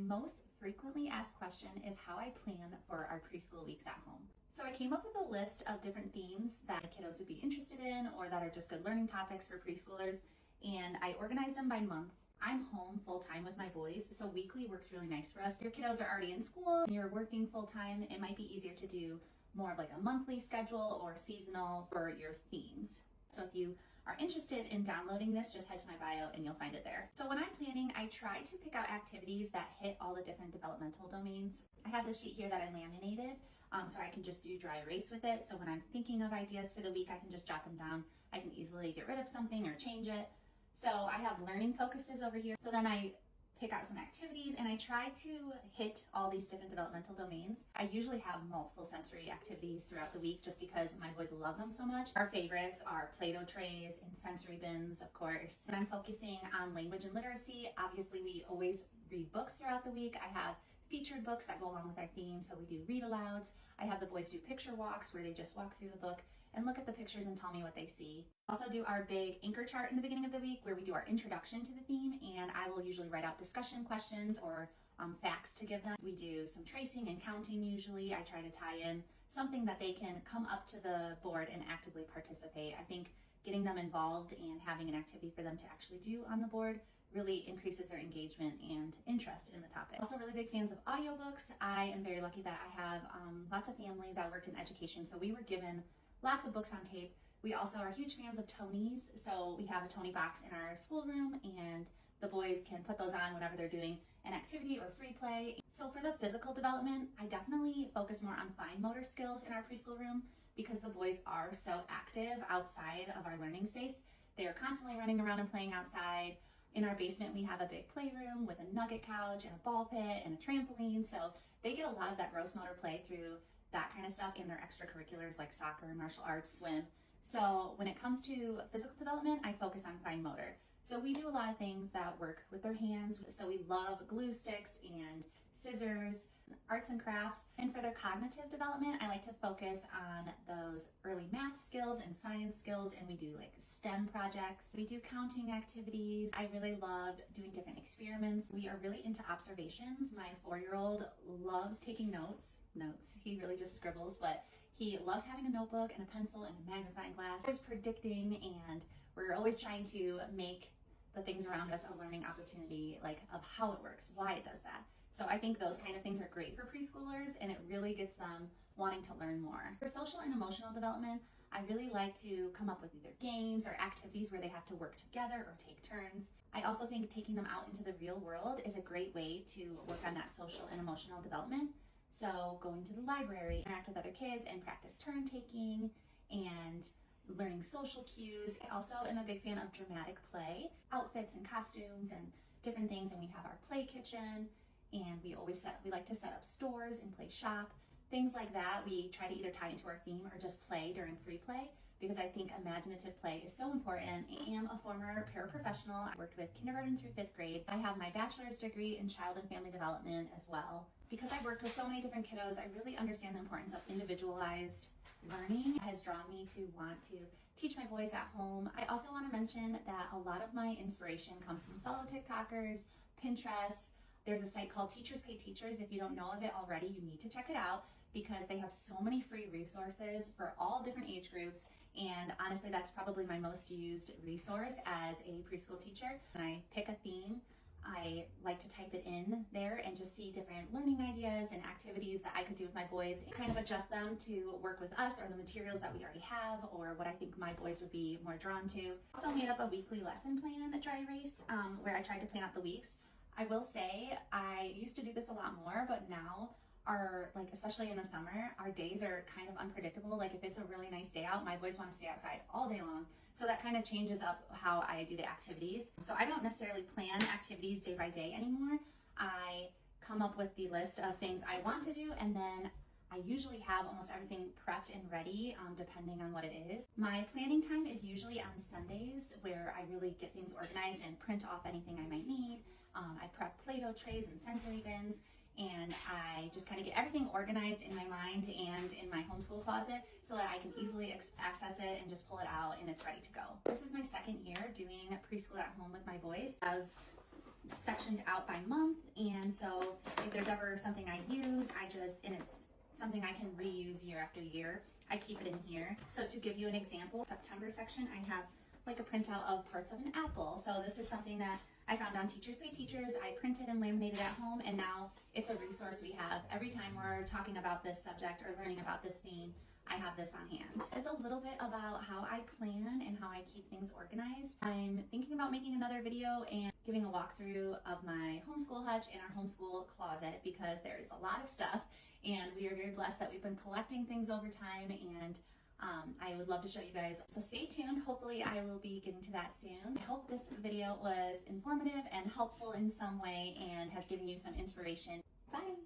most frequently asked question is how I plan for our preschool weeks at home. So I came up with a list of different themes that kiddos would be interested in or that are just good learning topics for preschoolers, and I organized them by month. I'm home full-time with my boys, so weekly works really nice for us. Your kiddos are already in school and you're working full-time, it might be easier to do more of like a monthly schedule or seasonal for your themes. So if you are interested in downloading this, just head to my bio and you'll find it there. So when I'm planning, I try to pick out activities that hit all the different developmental domains. I have this sheet here that I laminated, so I can just do dry erase with it. So when I'm thinking of ideas for the week, I can just jot them down. I can easily get rid of something or change it. So I have learning focuses over here. So then I pick out some activities and I try to hit all these different developmental domains. I usually have multiple sensory activities throughout the week just because my boys love them so much. Our favorites are Play-Doh trays and sensory bins, of course. And I'm focusing on language and literacy. Obviously, we always read books throughout the week. I have featured books that go along with our theme, so we do read alouds. I have the boys do picture walks where they just walk through the book and look at the pictures and tell me what they see. Also do our big anchor chart in the beginning of the week where we do our introduction to the theme, and I will usually write out discussion questions or facts to give them. We do some tracing and counting usually. I try to tie in something that they can come up to the board and actively participate. I think getting them involved and having an activity for them to actually do on the board really increases their engagement and interest in the topic. Also really big fans of audiobooks. I am very lucky that I have lots of family that worked in education, so we were given lots of books on tape. We also are huge fans of Tonys, so we have a Tony box in our schoolroom and the boys can put those on whenever they're doing an activity or free play. So for the physical development, I definitely focus more on fine motor skills in our preschool room because the boys are so active outside of our learning space. They are constantly running around and playing outside. In our basement, we have a big playroom with a nugget couch and a ball pit and a trampoline, so they get a lot of that gross motor play through that kind of stuff in their extracurriculars like soccer, martial arts, swim. So when it comes to physical development, I focus on fine motor. So we do a lot of things that work with their hands. So we love glue sticks and scissors, arts and crafts. And for their cognitive development, I like to focus on those early math skills and science skills, and we do like STEM projects. We do counting activities. I really love doing different experiments. We are really into observations. My 4-year-old loves taking notes. He really just scribbles, but he loves having a notebook and a pencil and a magnifying glass. Always predicting, and we're always trying to make the things around us a learning opportunity, like of how it works, why it does that. So I think those kind of things are great for preschoolers, and it really gets them wanting to learn more. For social and emotional development, I really like to come up with either games or activities where they have to work together or take turns. I also think taking them out into the real world is a great way to work on that social and emotional development. So going to the library, interact with other kids and practice turn taking and learning social cues. I also am a big fan of dramatic play, outfits and costumes and different things. And we have our play kitchen, and we like to set up stores and play shop, things like that. We try to either tie into our theme or just play during free play because I think imaginative play is so important. I am a former paraprofessional. I worked with kindergarten through 5th grade. I have my bachelor's degree in child and family development as well. Because I've worked with so many different kiddos, I really understand the importance of individualized learning. It has drawn me to want to teach my boys at home. I also want to mention that a lot of my inspiration comes from fellow TikTokers, Pinterest. There's a site called Teachers Pay Teachers. If you don't know of it already, you need to check it out because they have so many free resources for all different age groups. And honestly, that's probably my most used resource as a preschool teacher. When I pick a theme, I like to type it in there and just see different learning ideas and activities that I could do with my boys and kind of adjust them to work with us or the materials that we already have or what I think my boys would be more drawn to. Also made up a weekly lesson plan at Dry Erase where I tried to plan out the weeks. I will say I used to do this a lot more, but now especially in the summer, our days are kind of unpredictable. Like if it's a really nice day out, my boys want to stay outside all day long. So that kind of changes up how I do the activities. So I don't necessarily plan activities day by day anymore. I come up with the list of things I want to do, and then I usually have almost everything prepped and ready depending on what it is. My planning time is usually on Sundays where I really get things organized and print off anything I might need. I prep Play-Doh trays and sensory bins, and I just kind of get everything organized in my mind and in my homeschool closet so that I can easily access it and just pull it out and it's ready to go. This is my second year doing preschool at home with my boys. I've sectioned out by month, and so there's ever something I use, and it's something I can reuse year after year, I keep it in here. So to give you an example, September section, I have like a printout of parts of an apple. So this is something that I found on Teachers Pay Teachers. I printed and laminated at home, and now it's a resource we have. Every time we're talking about this subject or learning about this theme, I have this on hand. It's a little bit about how I plan and how I keep things organized. I'm thinking about making another video and giving a walkthrough of my homeschool hutch and our homeschool closet, because there is a lot of stuff, and we are very blessed that we've been collecting things over time, and I would love to show you guys. So stay tuned. Hopefully I will be getting to that soon. I hope this video was informative and helpful in some way and has given you some inspiration. Bye.